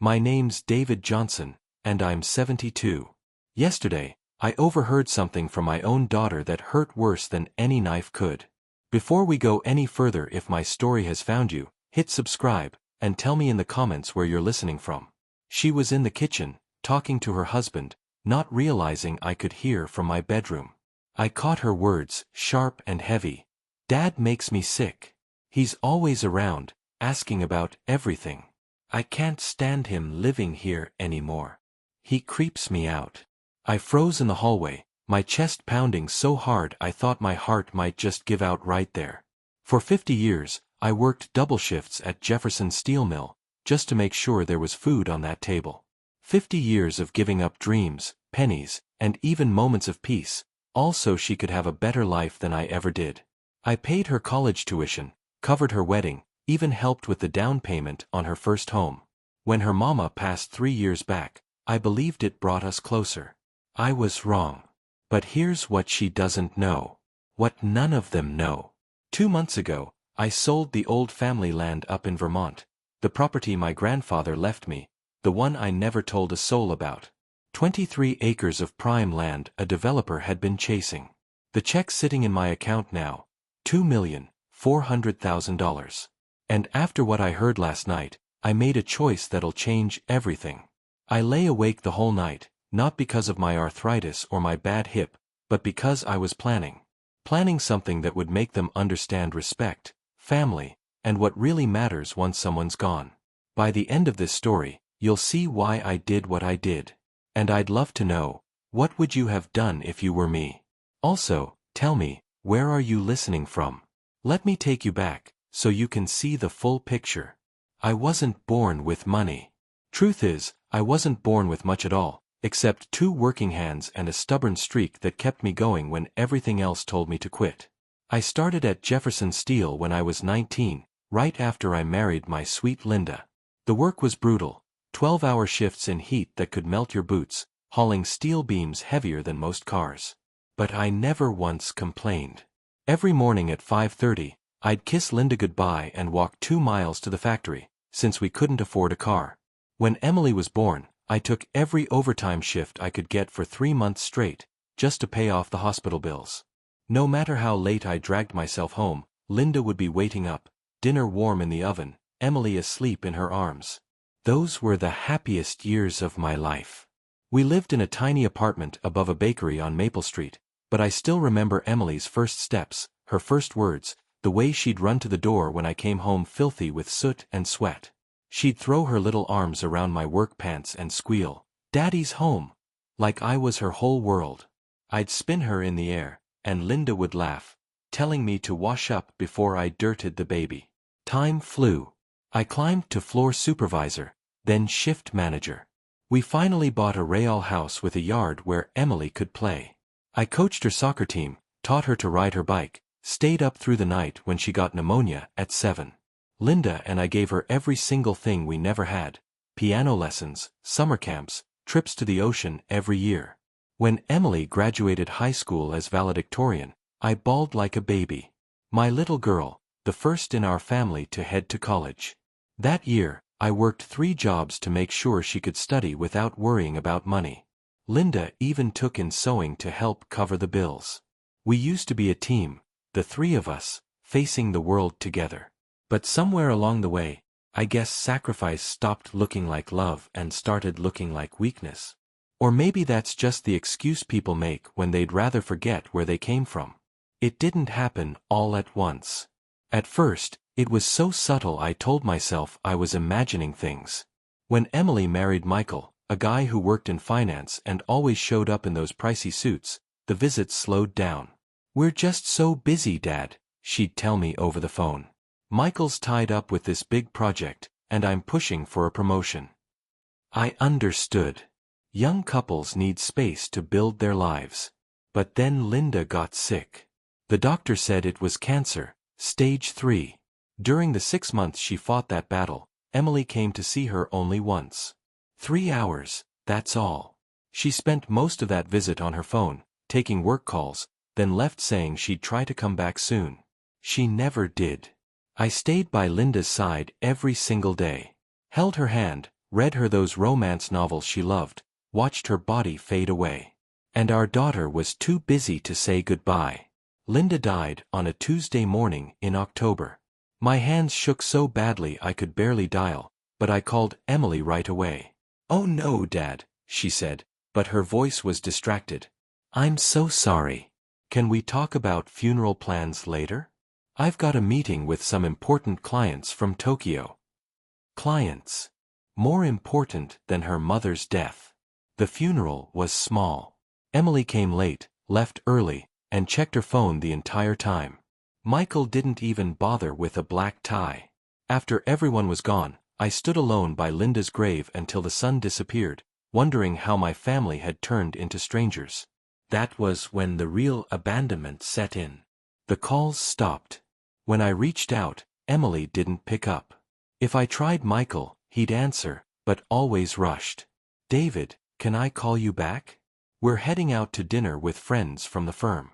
My name's David Johnson, and I'm 72. Yesterday, I overheard something from my own daughter that hurt worse than any knife could. Before we go any further, if my story has found you, hit subscribe, and tell me in the comments where you're listening from. She was in the kitchen, talking to her husband, not realizing I could hear from my bedroom. I caught her words, sharp and heavy. "Dad makes me sick. He's always around, asking about everything. I can't stand him living here anymore. He creeps me out." I froze in the hallway, my chest pounding so hard I thought my heart might just give out right there. For 50 years, I worked double shifts at Jefferson Steel Mill, just to make sure there was food on that table. 50 years of giving up dreams, pennies, and even moments of peace, all so she could have a better life than I ever did. I paid her college tuition, covered her wedding, even helped with the down payment on her first home. When her mama passed 3 years back, I believed it brought us closer. I was wrong. But here's what she doesn't know. What none of them know. 2 months ago, I sold the old family land up in Vermont, the property my grandfather left me, the one I never told a soul about. 23 acres of prime land a developer had been chasing. The check sitting in my account now, $2,400,000. And after what I heard last night, I made a choice that'll change everything. I lay awake the whole night, not because of my arthritis or my bad hip, but because I was planning something that would make them understand respect, family, and what really matters once someone's gone. By the end of this story, you'll see why I did what I did. And I'd love to know, what would you have done if you were me? Also, tell me, where are you listening from? Let me take you back, so you can see the full picture. I wasn't born with money. Truth is, I wasn't born with much at all, except 2 working hands and a stubborn streak that kept me going when everything else told me to quit. I started at Jefferson Steel when I was 19, right after I married my sweet Linda. The work was brutal, 12-hour shifts in heat that could melt your boots, hauling steel beams heavier than most cars. But I never once complained. Every morning at 5:30, I'd kiss Linda goodbye and walk 2 miles to the factory, since we couldn't afford a car. When Emily was born, I took every overtime shift I could get for 3 months straight, just to pay off the hospital bills. No matter how late I dragged myself home, Linda would be waiting up, dinner warm in the oven, Emily asleep in her arms. Those were the happiest years of my life. We lived in a tiny apartment above a bakery on Maple Street, but I still remember Emily's first steps, her first words, the way she'd run to the door when I came home filthy with soot and sweat. She'd throw her little arms around my work pants and squeal, "Daddy's home!" like I was her whole world. I'd spin her in the air, and Linda would laugh, telling me to wash up before I dirted the baby. Time flew. I climbed to floor supervisor, then shift manager. We finally bought a Real house with a yard where Emily could play. I coached her soccer team, taught her to ride her bike, stayed up through the night when she got pneumonia at 7. Linda and I gave her every single thing we never had: piano lessons, summer camps, trips to the ocean every year. When Emily graduated high school as valedictorian, I bawled like a baby. My little girl, the first in our family to head to college. That year, I worked 3 jobs to make sure she could study without worrying about money. Linda even took in sewing to help cover the bills. We used to be a team, the 3 of us, facing the world together. But somewhere along the way, I guess sacrifice stopped looking like love and started looking like weakness. Or maybe that's just the excuse people make when they'd rather forget where they came from. It didn't happen all at once. At first, it was so subtle I told myself I was imagining things. When Emily married Michael, a guy who worked in finance and always showed up in those pricey suits, the visits slowed down. "We're just so busy, Dad," she'd tell me over the phone. "Michael's tied up with this big project, and I'm pushing for a promotion." I understood. Young couples need space to build their lives. But then Linda got sick. The doctor said it was cancer, stage 3. During the 6 months she fought that battle, Emily came to see her only once. 3 hours, that's all. She spent most of that visit on her phone, taking work calls, then left saying she'd try to come back soon. She never did. I stayed by Linda's side every single day. Held her hand, read her those romance novels she loved, watched her body fade away. And our daughter was too busy to say goodbye. Linda died on a Tuesday morning in October. My hands shook so badly I could barely dial, but I called Emily right away. "Oh no, Dad," she said, but her voice was distracted. "I'm so sorry. Can we talk about funeral plans later? I've got a meeting with some important clients from Tokyo." Clients. More important than her mother's death. The funeral was small. Emily came late, left early, and checked her phone the entire time. Michael didn't even bother with a black tie. After everyone was gone, I stood alone by Linda's grave until the sun disappeared, wondering how my family had turned into strangers. That was when the real abandonment set in. The calls stopped. When I reached out, Emily didn't pick up. If I tried Michael, he'd answer, but always rushed. "David, can I call you back? We're heading out to dinner with friends from the firm."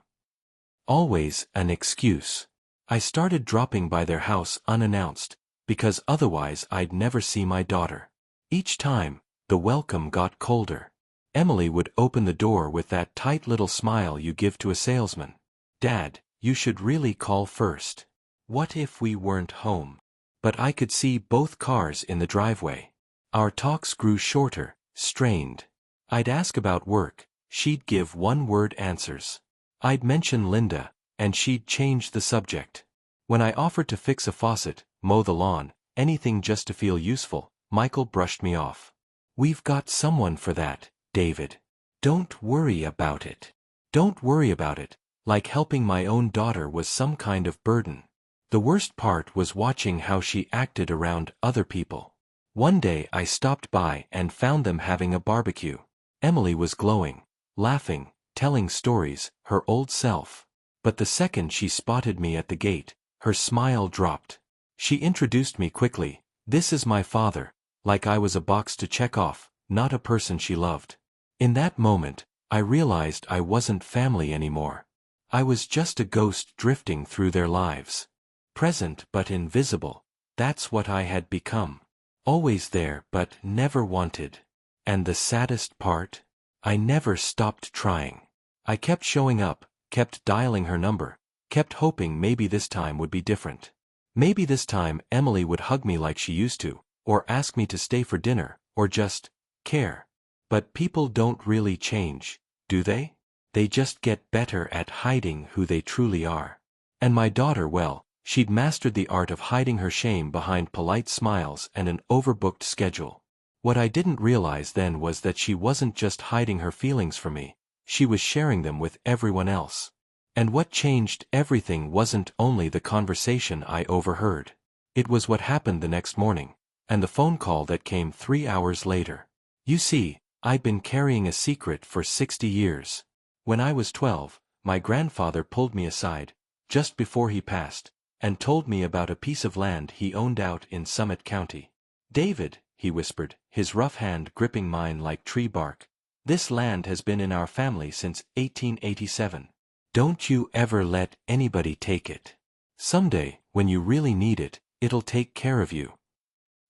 Always an excuse. I started dropping by their house unannounced, because otherwise I'd never see my daughter. Each time, the welcome got colder. Emily would open the door with that tight little smile you give to a salesman. "Dad, you should really call first. What if we weren't home?" But I could see both cars in the driveway. Our talks grew shorter, strained. I'd ask about work, she'd give one-word answers. I'd mention Linda, and she'd change the subject. When I offered to fix a faucet, mow the lawn, anything just to feel useful, Michael brushed me off. "We've got someone for that, David. Don't worry about it." Don't worry about it, like helping my own daughter was some kind of burden. The worst part was watching how she acted around other people. One day I stopped by and found them having a barbecue. Emily was glowing, laughing, telling stories, her old self. But the second she spotted me at the gate, her smile dropped. She introduced me quickly. "This is my father," like I was a box to check off, not a person she loved. In that moment, I realized I wasn't family anymore. I was just a ghost drifting through their lives. Present but invisible, that's what I had become. Always there but never wanted. And the saddest part? I never stopped trying. I kept showing up, kept dialing her number, kept hoping maybe this time would be different. Maybe this time Emily would hug me like she used to, or ask me to stay for dinner, or just care. But people don't really change, do they? They just get better at hiding who they truly are. And my daughter, well, she'd mastered the art of hiding her shame behind polite smiles and an overbooked schedule. What I didn't realize then was that she wasn't just hiding her feelings from me, she was sharing them with everyone else. And what changed everything wasn't only the conversation I overheard. It was what happened the next morning, and the phone call that came 3 hours later. You see, I'd been carrying a secret for 60 years. When I was 12, my grandfather pulled me aside, just before he passed, and told me about a piece of land he owned out in Summit County. "David," he whispered, his rough hand gripping mine like tree bark, "this land has been in our family since 1887. Don't you ever let anybody take it. Someday, when you really need it, it'll take care of you."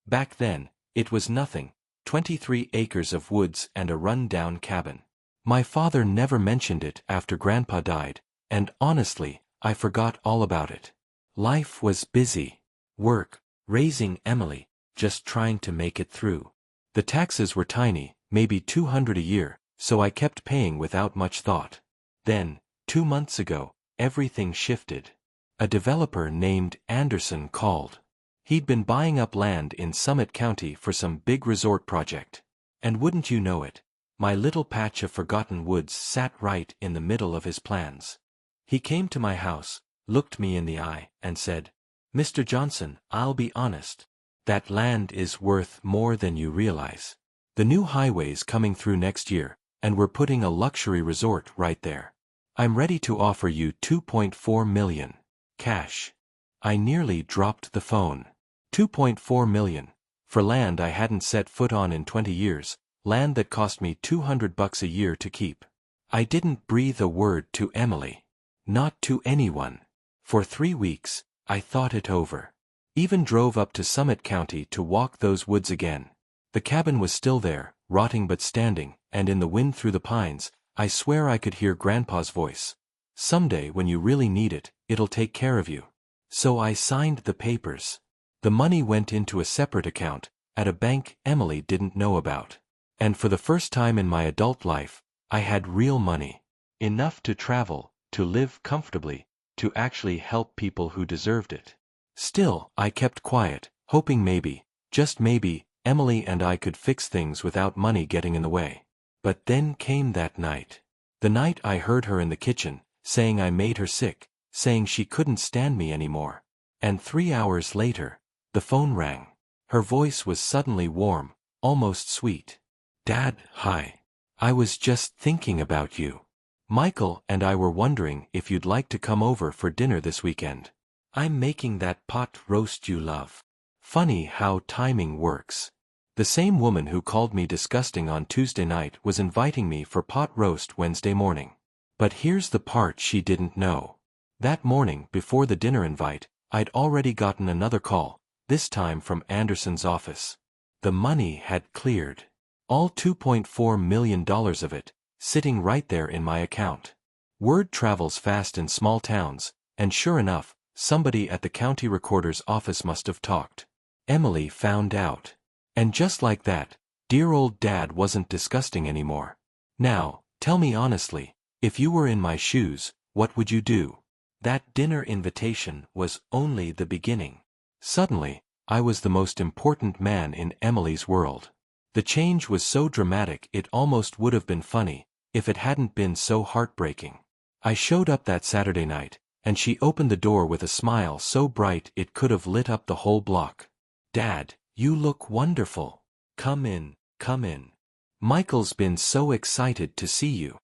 Back then, it was nothing, 23 acres of woods and a run-down cabin. My father never mentioned it after Grandpa died, and honestly, I forgot all about it. Life was busy. Work, raising Emily, just trying to make it through. The taxes were tiny, maybe $200 a year, so I kept paying without much thought. Then, 2 months ago, everything shifted. A developer named Anderson called. He'd been buying up land in Summit County for some big resort project. And wouldn't you know it, my little patch of forgotten woods sat right in the middle of his plans. He came to my house, looked me in the eye, and said, "Mr. Johnson, I'll be honest. That land is worth more than you realize. The new highway's coming through next year, and we're putting a luxury resort right there. I'm ready to offer you $2.4 million. Cash." I nearly dropped the phone. $2.4 million. For land I hadn't set foot on in 20 years, land that cost me $200 a year to keep. I didn't breathe a word to Emily. Not to anyone. For 3 weeks, I thought it over. Even drove up to Summit County to walk those woods again. The cabin was still there, rotting but standing, and in the wind through the pines, I swear I could hear Grandpa's voice. Someday when you really need it, it'll take care of you. So I signed the papers. The money went into a separate account, at a bank Emily didn't know about. And for the first time in my adult life, I had real money. Enough to travel, to live comfortably, to actually help people who deserved it. Still, I kept quiet, hoping maybe, just maybe, Emily and I could fix things without money getting in the way. But then came that night. The night I heard her in the kitchen, saying I made her sick, saying she couldn't stand me anymore. And 3 hours later, the phone rang. Her voice was suddenly warm, almost sweet. Dad, hi. I was just thinking about you. Michael and I were wondering if you'd like to come over for dinner this weekend. I'm making that pot roast you love. Funny how timing works. The same woman who called me disgusting on Tuesday night was inviting me for pot roast Wednesday morning. But here's the part she didn't know. That morning, before the dinner invite, I'd already gotten another call, this time from Anderson's office. The money had cleared. All $2.4 million of it, sitting right there in my account. Word travels fast in small towns, and sure enough, somebody at the county recorder's office must have talked. Emily found out. And just like that, dear old Dad wasn't disgusting anymore. Now, tell me honestly, if you were in my shoes, what would you do? That dinner invitation was only the beginning. Suddenly, I was the most important man in Emily's world. The change was so dramatic it almost would have been funny, if it hadn't been so heartbreaking. I showed up that Saturday night, and she opened the door with a smile so bright it could have lit up the whole block. Dad, you look wonderful. Come in, come in. Michael's been so excited to see you.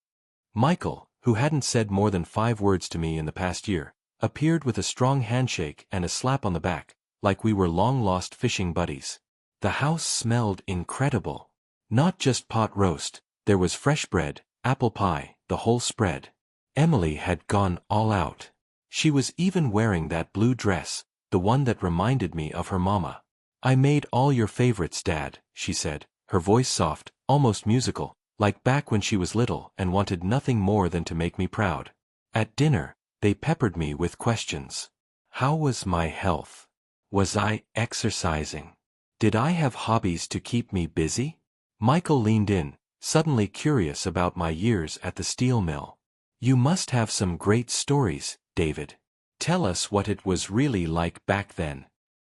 Michael, who hadn't said more than 5 words to me in the past year, appeared with a strong handshake and a slap on the back, like we were long-lost fishing buddies. The house smelled incredible. Not just pot roast, there was fresh bread, apple pie, the whole spread. Emily had gone all out. She was even wearing that blue dress, the one that reminded me of her mama. I made all your favorites, Dad, she said, her voice soft, almost musical, like back when she was little and wanted nothing more than to make me proud. At dinner, they peppered me with questions. How was my health? Was I exercising? Did I have hobbies to keep me busy? Michael leaned in, suddenly curious about my years at the steel mill. You must have some great stories, David. Tell us what it was really like back then.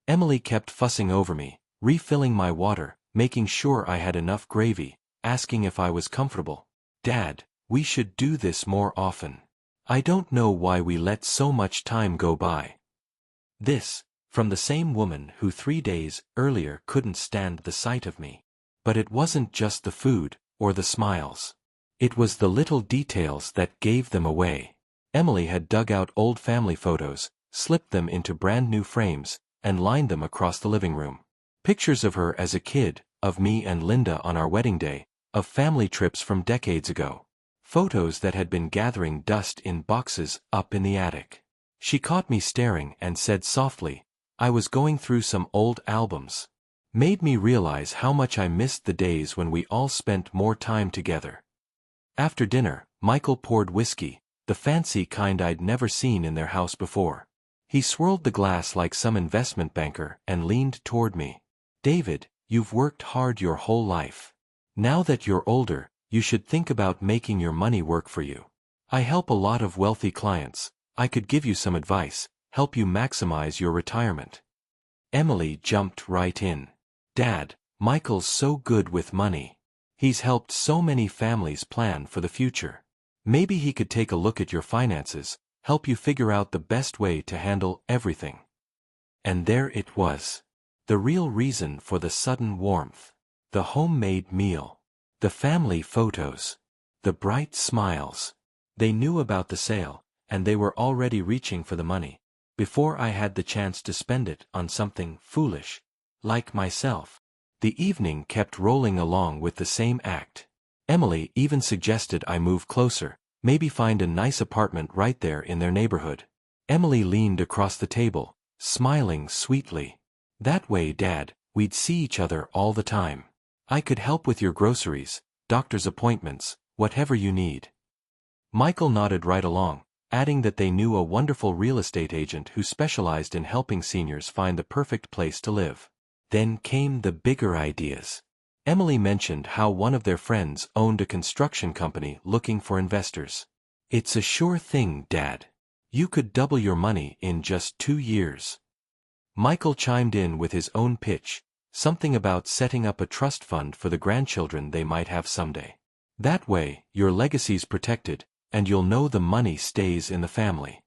Emily kept fussing over me, refilling my water, making sure I had enough gravy, asking if I was comfortable. Dad, we should do this more often. I don't know why we let so much time go by. This, from the same woman who 3 days earlier couldn't stand the sight of me. But it wasn't just the food, or the smiles. It was the little details that gave them away. Emily had dug out old family photos, slipped them into brand new frames, and lined them across the living room. Pictures of her as a kid, of me and Linda on our wedding day, of family trips from decades ago. Photos that had been gathering dust in boxes up in the attic. She caught me staring and said softly, I was going through some old albums. Made me realize how much I missed the days when we all spent more time together. After dinner, Michael poured whiskey, the fancy kind I'd never seen in their house before. He swirled the glass like some investment banker and leaned toward me. David, you've worked hard your whole life. Now that you're older, you should think about making your money work for you. I help a lot of wealthy clients. I could give you some advice, help you maximize your retirement. Emily jumped right in. Dad, Michael's so good with money. He's helped so many families plan for the future. Maybe he could take a look at your finances, help you figure out the best way to handle everything. And there it was. The real reason for the sudden warmth. The homemade meal. The family photos. The bright smiles. They knew about the sale, and they were already reaching for the money, before I had the chance to spend it on something foolish, like myself. The evening kept rolling along with the same act. Emily even suggested I move closer, maybe find a nice apartment right there in their neighborhood. Emily leaned across the table, smiling sweetly. That way, Dad, we'd see each other all the time. I could help with your groceries, doctor's appointments, whatever you need. Michael nodded right along, adding that they knew a wonderful real estate agent who specialized in helping seniors find the perfect place to live. Then came the bigger ideas. Emily mentioned how one of their friends owned a construction company looking for investors. It's a sure thing, Dad. You could double your money in just 2 years. Michael chimed in with his own pitch, something about setting up a trust fund for the grandchildren they might have someday. That way, your legacy's protected, and you'll know the money stays in the family.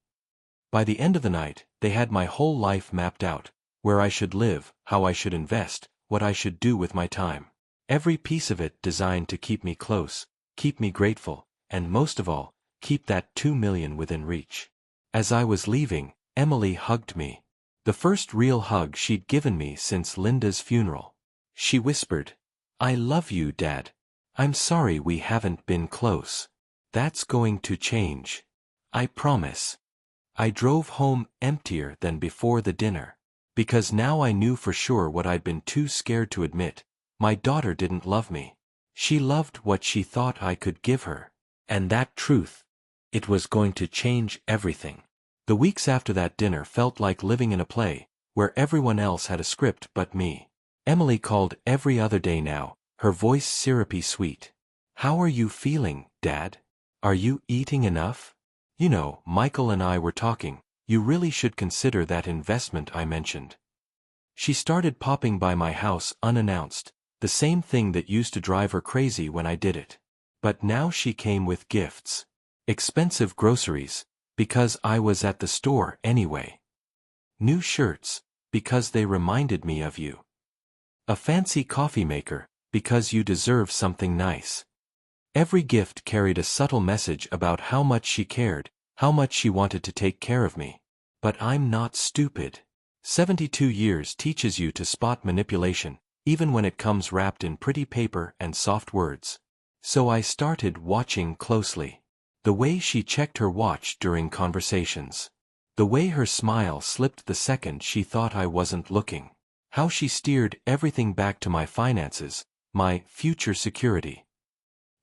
By the end of the night, they had my whole life mapped out, where I should live, how I should invest, what I should do with my time. Every piece of it designed to keep me close, keep me grateful, and most of all, keep that 2 million within reach. As I was leaving, Emily hugged me. The first real hug she'd given me since Linda's funeral. She whispered, "I love you, Dad. I'm sorry we haven't been close. That's going to change. I promise." I drove home emptier than before the dinner. Because now I knew for sure what I'd been too scared to admit. My daughter didn't love me. She loved what she thought I could give her. And that truth, it was going to change everything. The weeks after that dinner felt like living in a play, where everyone else had a script but me. Emily called every other day now, her voice syrupy sweet. "How are you feeling, Dad? Are you eating enough? You know, Michael and I were talking, you really should consider that investment I mentioned." She started popping by my house unannounced, the same thing that used to drive her crazy when I did it. But now she came with gifts. Expensive groceries, because I was at the store anyway. New shirts, because they reminded me of you. A fancy coffee maker, because you deserve something nice. Every gift carried a subtle message about how much she cared, how much she wanted to take care of me. But I'm not stupid. 72 years teaches you to spot manipulation, even when it comes wrapped in pretty paper and soft words. So I started watching closely. The way she checked her watch during conversations. The way her smile slipped the second she thought I wasn't looking. How she steered everything back to my finances, my future security.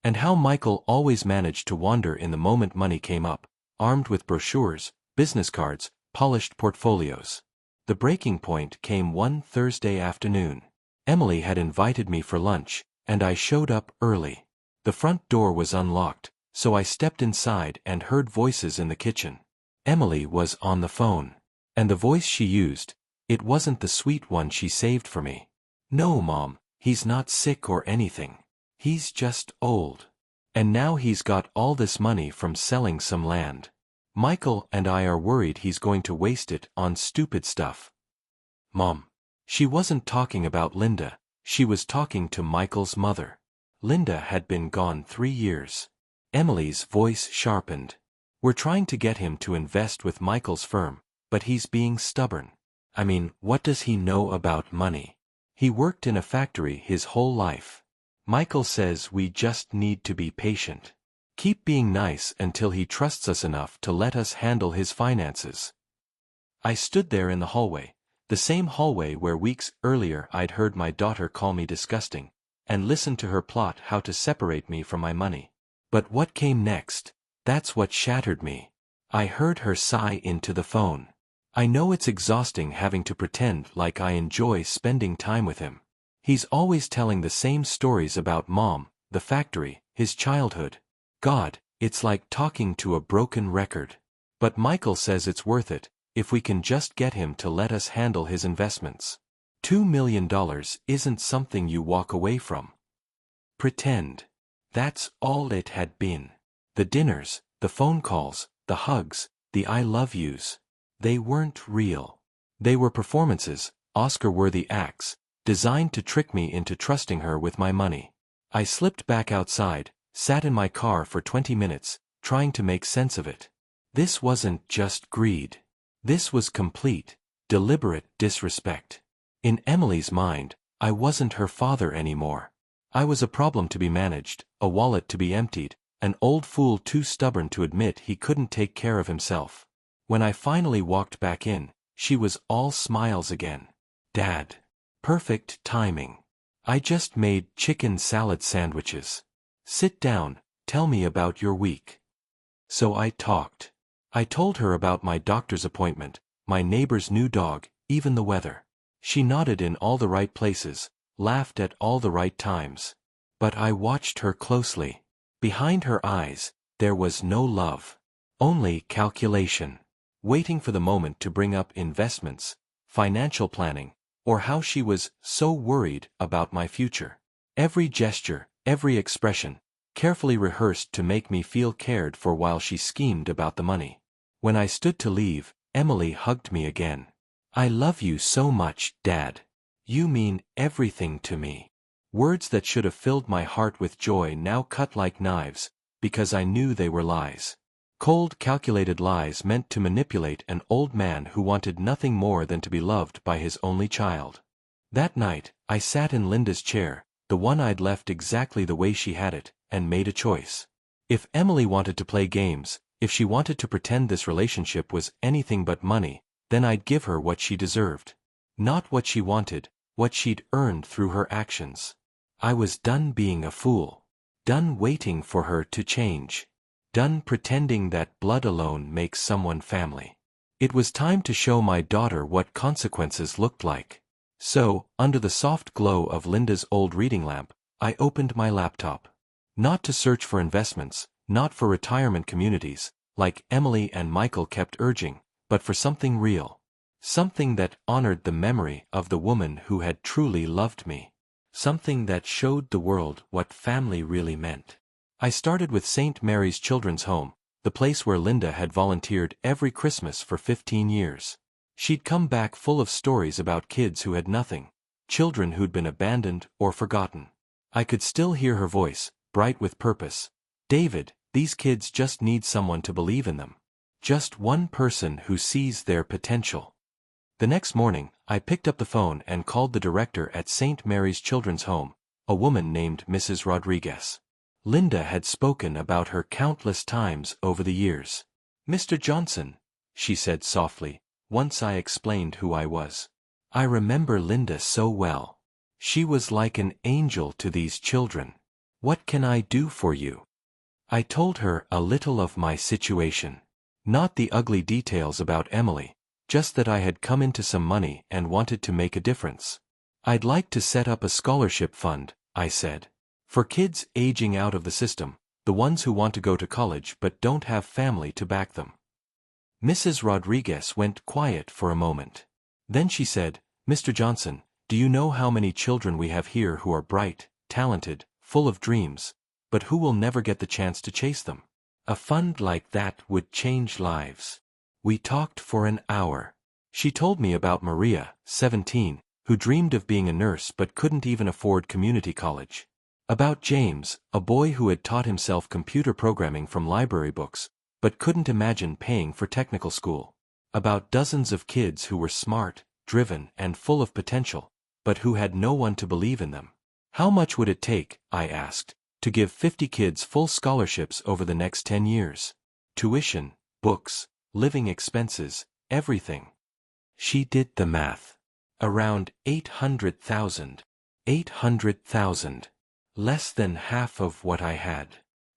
And how Michael always managed to wander in the moment money came up, armed with brochures, business cards, polished portfolios. The breaking point came one Thursday afternoon. Emily had invited me for lunch, and I showed up early. The front door was unlocked, so I stepped inside and heard voices in the kitchen. Emily was on the phone. And the voice she used, it wasn't the sweet one she saved for me. "No, Mom, he's not sick or anything. He's just old. And now he's got all this money from selling some land. Michael and I are worried he's going to waste it on stupid stuff." Mom. She wasn't talking about Linda, she was talking to Michael's mother. Linda had been gone 3 years. Emily's voice sharpened. "We're trying to get him to invest with Michael's firm, but he's being stubborn. I mean, what does he know about money? He worked in a factory his whole life. Michael says we just need to be patient. Keep being nice until he trusts us enough to let us handle his finances." I stood there in the hallway, the same hallway where weeks earlier I'd heard my daughter call me disgusting, and listened to her plot how to separate me from my money. But what came next, that's what shattered me. I heard her sigh into the phone. "I know it's exhausting having to pretend like I enjoy spending time with him. He's always telling the same stories about Mom, the factory, his childhood. God, it's like talking to a broken record. But Michael says it's worth it, if we can just get him to let us handle his investments. $2 million isn't something you walk away from. Pretend." That's all it had been. The dinners, the phone calls, the hugs, the I love yous. They weren't real. They were performances, Oscar-worthy acts, designed to trick me into trusting her with my money. I slipped back outside, sat in my car for 20 minutes, trying to make sense of it. This wasn't just greed. This was complete, deliberate disrespect. In Emily's mind, I wasn't her father anymore. I was a problem to be managed, a wallet to be emptied, an old fool too stubborn to admit he couldn't take care of himself. When I finally walked back in, she was all smiles again. "Dad. Perfect timing. I just made chicken salad sandwiches. Sit down, tell me about your week. So I talked. I told her about my doctor's appointment, my neighbor's new dog, even the weather. She nodded in all the right places, laughed at all the right times. But I watched her closely. Behind her eyes, there was no love. Only calculation. Waiting for the moment to bring up investments, financial planning, or how she was so worried about my future. Every gesture, every expression, carefully rehearsed to make me feel cared for while she schemed about the money. When I stood to leave, Emily hugged me again. I love you so much, Dad. You mean everything to me. Words that should have filled my heart with joy now cut like knives, because I knew they were lies. Cold, calculated lies meant to manipulate an old man who wanted nothing more than to be loved by his only child. That night, I sat in Linda's chair, the one I'd left exactly the way she had it, and made a choice. If Emily wanted to play games, if she wanted to pretend this relationship was anything but money, then I'd give her what she deserved. Not what she wanted, what she'd earned through her actions. I was done being a fool. Done waiting for her to change. Done pretending that blood alone makes someone family. It was time to show my daughter what consequences looked like. So, under the soft glow of Linda's old reading lamp, I opened my laptop. Not to search for investments, not for retirement communities, like Emily and Michael kept urging, but for something real. Something that honored the memory of the woman who had truly loved me. Something that showed the world what family really meant. I started with St. Mary's Children's Home, the place where Linda had volunteered every Christmas for 15 years. She'd come back full of stories about kids who had nothing, children who'd been abandoned or forgotten. I could still hear her voice, bright with purpose. David, these kids just need someone to believe in them. Just one person who sees their potential. The next morning, I picked up the phone and called the director at St. Mary's Children's Home, a woman named Mrs. Rodriguez. Linda had spoken about her countless times over the years. Mr. Johnson, she said softly, once I explained who I was. I remember Linda so well. She was like an angel to these children. What can I do for you? I told her a little of my situation. Not the ugly details about Emily, just that I had come into some money and wanted to make a difference. I'd like to set up a scholarship fund, I said. For kids aging out of the system, the ones who want to go to college but don't have family to back them. Mrs. Rodriguez went quiet for a moment. Then she said, Mr. Johnson, do you know how many children we have here who are bright, talented, full of dreams, but who will never get the chance to chase them? A fund like that would change lives. We talked for an hour. She told me about Maria, 17, who dreamed of being a nurse but couldn't even afford community college. About James, a boy who had taught himself computer programming from library books, but couldn't imagine paying for technical school. About dozens of kids who were smart, driven, and full of potential, but who had no one to believe in them. How much would it take, I asked, to give 50 kids full scholarships over the next 10 years? Tuition, books, living expenses, everything. She did the math. Around 800,000. 800,000. Less than half of what I had.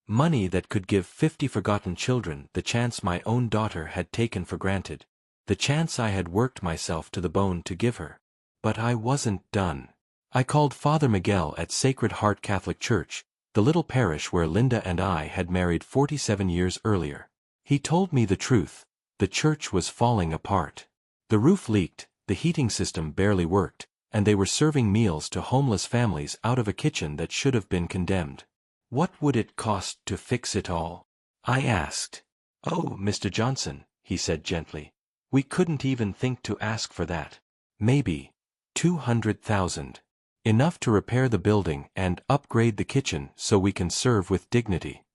Money that could give 50 forgotten children the chance my own daughter had taken for granted. The chance I had worked myself to the bone to give her. But I wasn't done. I called Father Miguel at Sacred Heart Catholic Church, the little parish where Linda and I had married 47 years earlier. He told me the truth. The church was falling apart. The roof leaked, the heating system barely worked, and they were serving meals to homeless families out of a kitchen that should have been condemned. What would it cost to fix it all? I asked. Oh, Mr. Johnson, he said gently. We couldn't even think to ask for that. Maybe 200,000. Enough to repair the building and upgrade the kitchen so we can serve with dignity.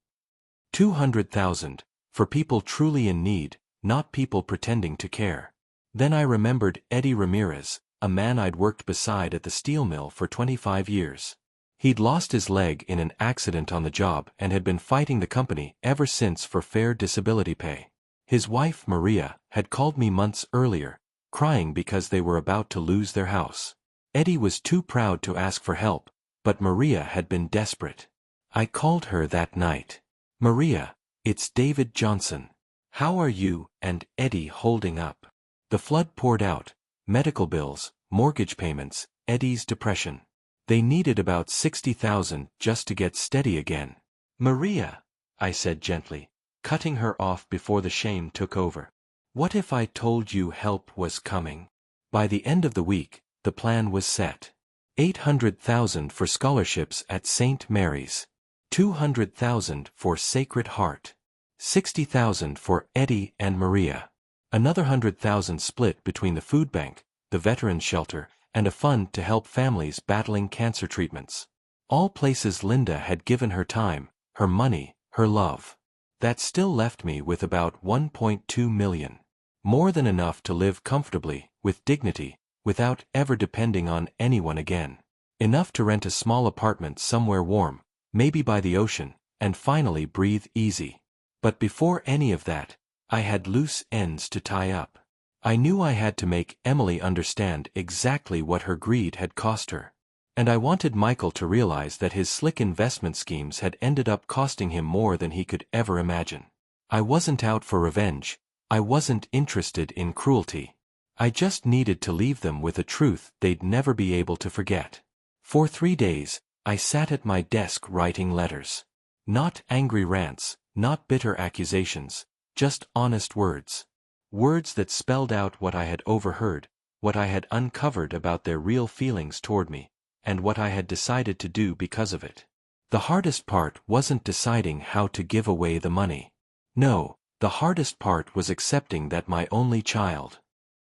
200,000, for people truly in need, not people pretending to care. Then I remembered Eddie Ramirez, a man I'd worked beside at the steel mill for 25 years. He'd lost his leg in an accident on the job and had been fighting the company ever since for fair disability pay. His wife, Maria, had called me months earlier, crying because they were about to lose their house. Eddie was too proud to ask for help, but Maria had been desperate. I called her that night. "Maria, it's David Johnson. How are you and Eddie holding up?" The flood poured out: medical bills, mortgage payments, Eddie's depression. They needed about $60,000 just to get steady again. "Maria," I said gently, cutting her off before the shame took over. "What if I told you help was coming?" By the end of the week, the plan was set. 800,000 for scholarships at St. Mary's. 200,000 for Sacred Heart. 60,000 for Eddie and Maria. Another 100,000 split between the food bank, the veterans shelter, and a fund to help families battling cancer treatments. All places Linda had given her time, her money, her love. That still left me with about $1.2 million. More than enough to live comfortably, with dignity, without ever depending on anyone again. Enough to rent a small apartment somewhere warm, maybe by the ocean, and finally breathe easy. But before any of that, I had loose ends to tie up. I knew I had to make Emily understand exactly what her greed had cost her. And I wanted Michael to realize that his slick investment schemes had ended up costing him more than he could ever imagine. I wasn't out for revenge. I wasn't interested in cruelty. I just needed to leave them with a truth they'd never be able to forget. For 3 days, I sat at my desk writing letters. Not angry rants, not bitter accusations, just honest words. Words that spelled out what I had overheard, what I had uncovered about their real feelings toward me, and what I had decided to do because of it. The hardest part wasn't deciding how to give away the money. No, the hardest part was accepting that my only child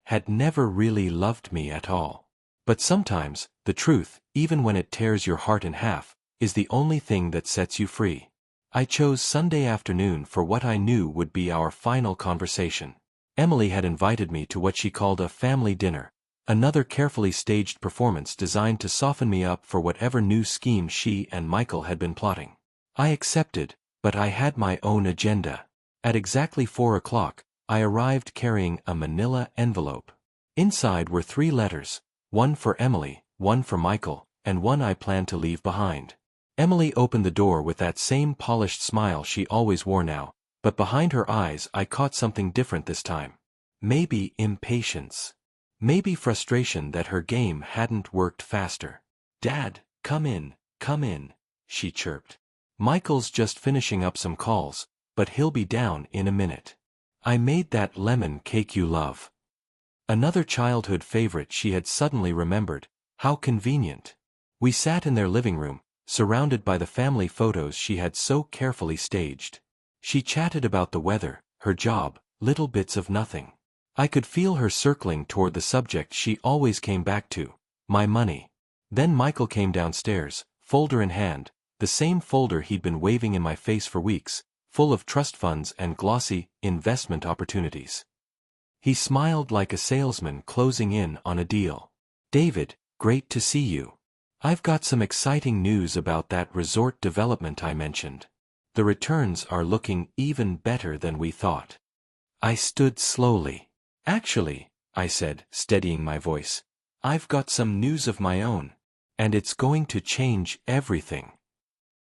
had never really loved me at all. But sometimes, the truth, even when it tears your heart in half, is the only thing that sets you free. I chose Sunday afternoon for what I knew would be our final conversation. Emily had invited me to what she called a family dinner, another carefully staged performance designed to soften me up for whatever new scheme she and Michael had been plotting. I accepted, but I had my own agenda. At exactly 4 o'clock, I arrived carrying a manila envelope. Inside were 3 letters, one for Emily, one for Michael, and one I planned to leave behind. Emily opened the door with that same polished smile she always wore now, but behind her eyes I caught something different this time. Maybe impatience. Maybe frustration that her game hadn't worked faster. "Dad, come in, she chirped. "Michael's just finishing up some calls, but he'll be down in a minute. I made that lemon cake you love." Another childhood favorite she had suddenly remembered. How convenient. We sat in their living room, surrounded by the family photos she had so carefully staged. She chatted about the weather, her job, little bits of nothing. I could feel her circling toward the subject she always came back to: my money. Then Michael came downstairs, folder in hand, the same folder he'd been waving in my face for weeks, full of trust funds and glossy investment opportunities. He smiled like a salesman closing in on a deal. "David, great to see you. I've got some exciting news about that resort development I mentioned. The returns are looking even better than we thought." I stood slowly. "Actually," I said, steadying my voice, "I've got some news of my own. And it's going to change everything."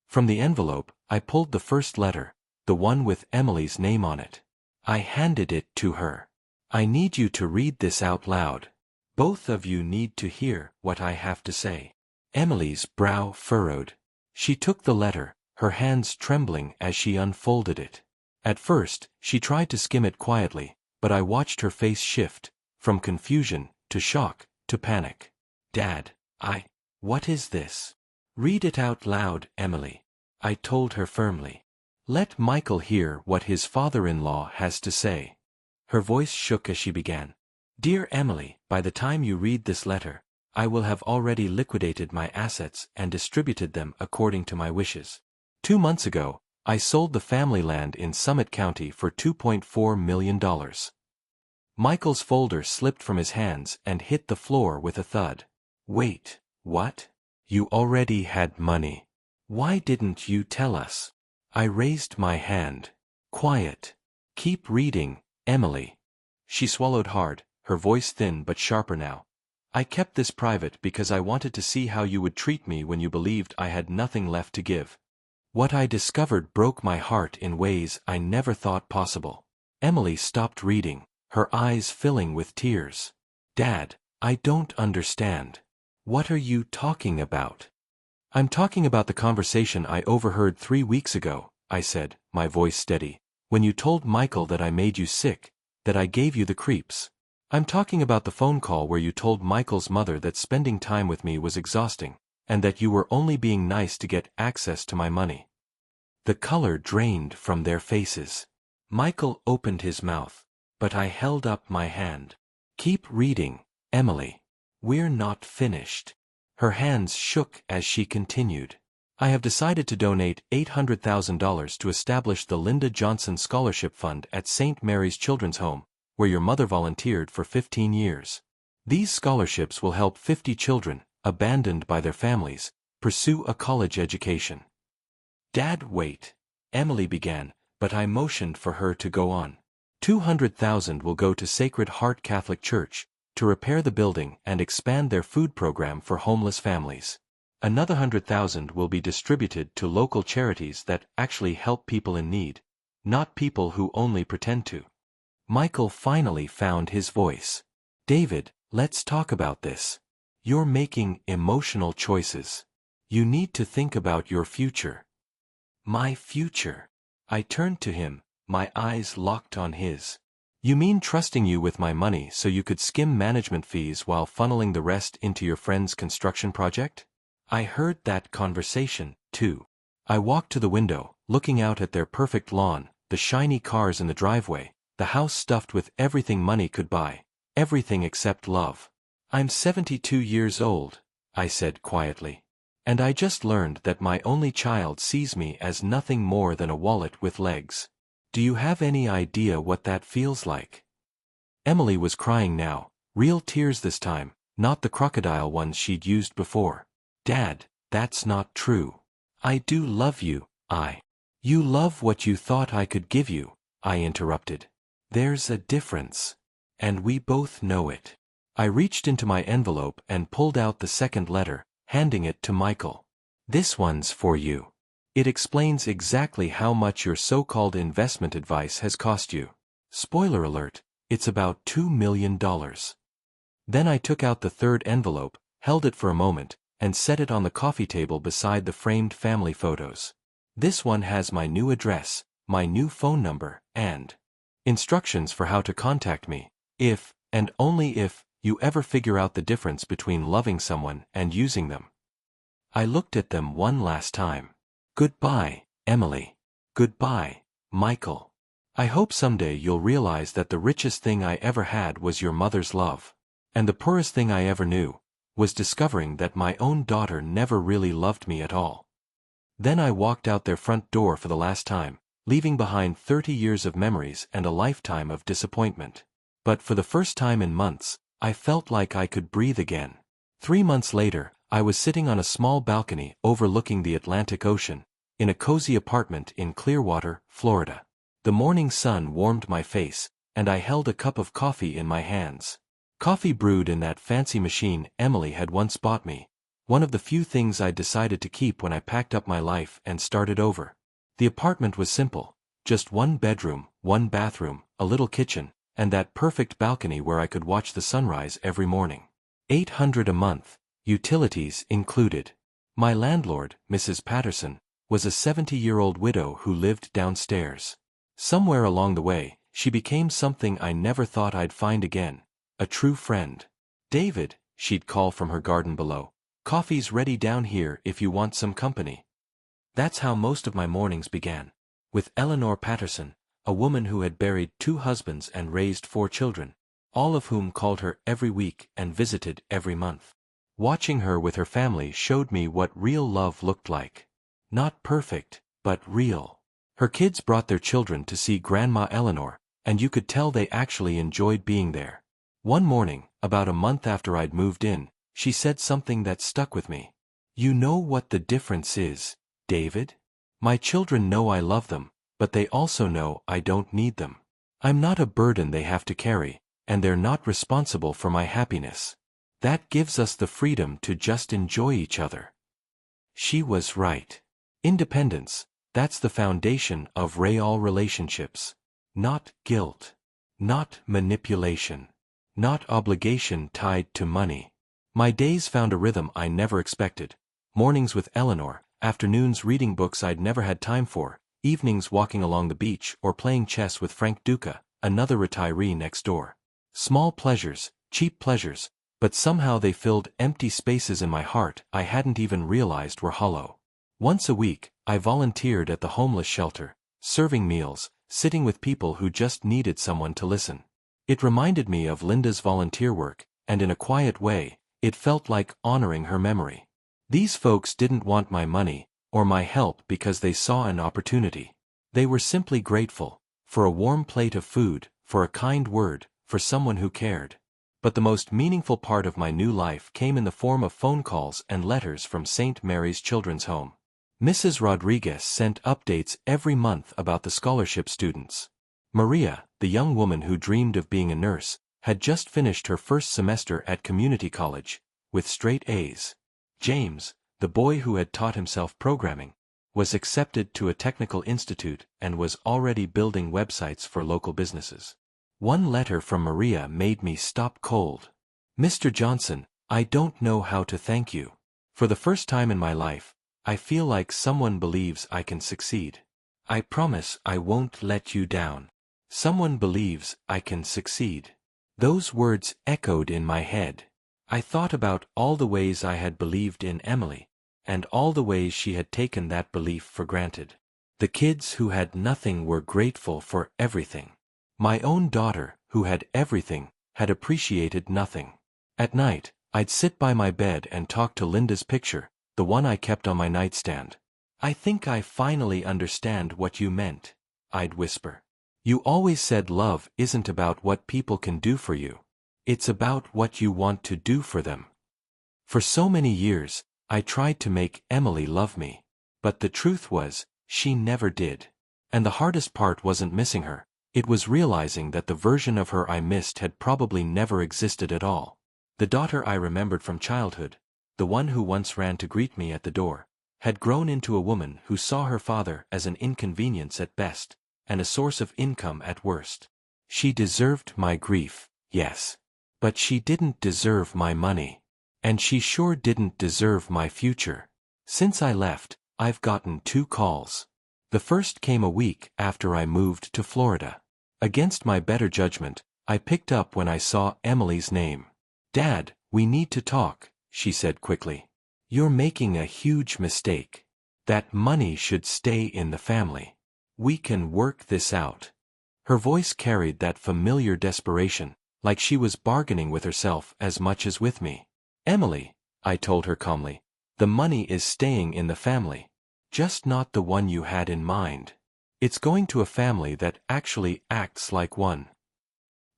From the envelope, I pulled the first letter, the one with Emily's name on it. I handed it to her. "I need you to read this out loud. Both of you need to hear what I have to say." Emily's brow furrowed. She took the letter, her hands trembling as she unfolded it. At first, she tried to skim it quietly, but I watched her face shift, from confusion, to shock, to panic. "Dad, what is this?" "Read it out loud, Emily," I told her firmly. "Let Michael hear what his father-in-law has to say." Her voice shook as she began. "Dear Emily, by the time you read this letter, I will have already liquidated my assets and distributed them according to my wishes. 2 months ago, I sold the family land in Summit County for $2.4 million. Michael's folder slipped from his hands and hit the floor with a thud. "Wait, what? You already had money. Why didn't you tell us?" I raised my hand. "Quiet. Keep reading, Emily." She swallowed hard, her voice thin but sharper now. I kept this private because I wanted to see how you would treat me when you believed I had nothing left to give. What I discovered broke my heart in ways I never thought possible. Emily stopped reading, her eyes filling with tears. Dad, I don't understand. What are you talking about? I'm talking about the conversation I overheard 3 weeks ago, I said, my voice steady, when you told Michael that I made you sick, that I gave you the creeps. I'm talking about the phone call where you told Michael's mother that spending time with me was exhausting, and that you were only being nice to get access to my money. The color drained from their faces. Michael opened his mouth, but I held up my hand. Keep reading, Emily. We're not finished. Her hands shook as she continued. I have decided to donate $800,000 to establish the Linda Johnson Scholarship Fund at St. Mary's Children's Home, where your mother volunteered for 15 years. These scholarships will help 50 children, abandoned by their families, pursue a college education. Dad, wait. Emily began, but I motioned for her to go on. $200,000 will go to Sacred Heart Catholic Church, to repair the building and expand their food program for homeless families. Another $100,000 will be distributed to local charities that actually help people in need, not people who only pretend to. Michael finally found his voice. David, let's talk about this. You're making emotional choices. You need to think about your future. My future. I turned to him, my eyes locked on his. You mean trusting you with my money so you could skim management fees while funneling the rest into your friend's construction project? I heard that conversation, too. I walked to the window, looking out at their perfect lawn, the shiny cars in the driveway, the house stuffed with everything money could buy, everything except love. I'm 72 years old, I said quietly. And I just learned that my only child sees me as nothing more than a wallet with legs. Do you have any idea what that feels like? Emily was crying now, real tears this time, not the crocodile ones she'd used before. Dad, that's not true. I do love you, You love what you thought I could give you, I interrupted. There's a difference. And we both know it. I reached into my envelope and pulled out the second letter, handing it to Michael. This one's for you. It explains exactly how much your so-called investment advice has cost you. Spoiler alert, it's about $2 million. Then I took out the third envelope, held it for a moment, and set it on the coffee table beside the framed family photos. This one has my new address, my new phone number, and instructions for how to contact me, if, and only if, you ever figure out the difference between loving someone and using them. I looked at them one last time. Goodbye, Emily. Goodbye, Michael. I hope someday you'll realize that the richest thing I ever had was your mother's love. And the poorest thing I ever knew was discovering that my own daughter never really loved me at all. Then I walked out their front door for the last time, leaving behind 30 years of memories and a lifetime of disappointment. But for the first time in months, I felt like I could breathe again. 3 months later, I was sitting on a small balcony overlooking the Atlantic Ocean, in a cozy apartment in Clearwater, Florida. The morning sun warmed my face, and I held a cup of coffee in my hands. Coffee brewed in that fancy machine Emily had once bought me, one of the few things I'd decided to keep when I packed up my life and started over. The apartment was simple, just 1 bedroom, 1 bathroom, a little kitchen, and that perfect balcony where I could watch the sunrise every morning. $800 a month. Utilities included. My landlord, Mrs. Patterson, was a 70-year-old widow who lived downstairs. Somewhere along the way, she became something I never thought I'd find again, a true friend. David, she'd call from her garden below, coffee's ready down here if you want some company. That's how most of my mornings began, with Eleanor Patterson, a woman who had buried 2 husbands and raised 4 children, all of whom called her every week and visited every month. Watching her with her family showed me what real love looked like. Not perfect, but real. Her kids brought their children to see Grandma Eleanor, and you could tell they actually enjoyed being there. One morning, about a month after I'd moved in, she said something that stuck with me. You know what the difference is, David? My children know I love them, but they also know I don't need them. I'm not a burden they have to carry, and they're not responsible for my happiness. That gives us the freedom to just enjoy each other. She was right. Independence, that's the foundation of real relationships. Not guilt. Not manipulation. Not obligation tied to money. My days found a rhythm I never expected. Mornings with Eleanor, afternoons reading books I'd never had time for, evenings walking along the beach or playing chess with Frank Duca, another retiree next door. Small pleasures, cheap pleasures, but somehow they filled empty spaces in my heart I hadn't even realized were hollow. Once a week, I volunteered at the homeless shelter, serving meals, sitting with people who just needed someone to listen. It reminded me of Linda's volunteer work, and in a quiet way, it felt like honoring her memory. These folks didn't want my money, or my help because they saw an opportunity. They were simply grateful, for a warm plate of food, for a kind word, for someone who cared. But the most meaningful part of my new life came in the form of phone calls and letters from St. Mary's Children's Home. Mrs. Rodriguez sent updates every month about the scholarship students. Maria, the young woman who dreamed of being a nurse, had just finished her first semester at community college, with straight A's. James, the boy who had taught himself programming, was accepted to a technical institute and was already building websites for local businesses. One letter from Maria made me stop cold. Mr. Johnson, I don't know how to thank you. For the first time in my life, I feel like someone believes I can succeed. I promise I won't let you down. Someone believes I can succeed. Those words echoed in my head. I thought about all the ways I had believed in Emily, and all the ways she had taken that belief for granted. The kids who had nothing were grateful for everything. My own daughter, who had everything, had appreciated nothing. At night, I'd sit by my bed and talk to Linda's picture, the one I kept on my nightstand. I think I finally understand what you meant, I'd whisper. You always said love isn't about what people can do for you. It's about what you want to do for them. For so many years, I tried to make Emily love me. But the truth was, she never did. And the hardest part wasn't missing her. It was realizing that the version of her I missed had probably never existed at all. The daughter I remembered from childhood, the one who once ran to greet me at the door, had grown into a woman who saw her father as an inconvenience at best, and a source of income at worst. She deserved my grief, yes. But she didn't deserve my money. And she sure didn't deserve my future. Since I left, I've gotten 2 calls. The first came a week after I moved to Florida. Against my better judgment, I picked up when I saw Emily's name. Dad, we need to talk, she said quickly. You're making a huge mistake. That money should stay in the family. We can work this out. Her voice carried that familiar desperation, like she was bargaining with herself as much as with me. Emily, I told her calmly, the money is staying in the family. Just not the one you had in mind. It's going to a family that actually acts like one.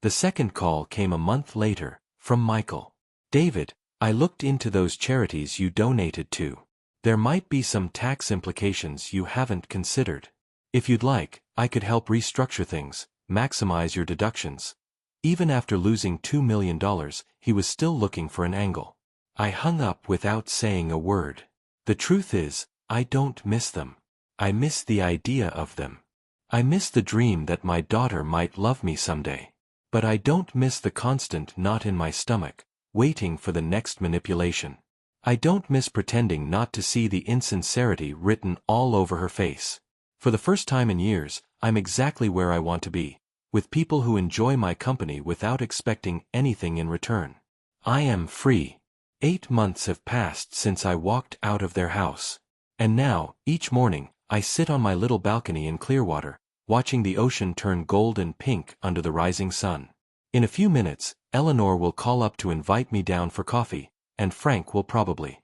The second call came a month later, from Michael. David, I looked into those charities you donated to. There might be some tax implications you haven't considered. If you'd like, I could help restructure things, maximize your deductions. Even after losing $2 million, he was still looking for an angle. I hung up without saying a word. The truth is, I don't miss them. I miss the idea of them. I miss the dream that my daughter might love me someday. But I don't miss the constant knot in my stomach, waiting for the next manipulation. I don't miss pretending not to see the insincerity written all over her face. For the first time in years, I'm exactly where I want to be, with people who enjoy my company without expecting anything in return. I am free. 8 months have passed since I walked out of their house. And now, each morning, I sit on my little balcony in Clearwater, watching the ocean turn gold and pink under the rising sun. In a few minutes, Eleanor will call up to invite me down for coffee, and Frank will probably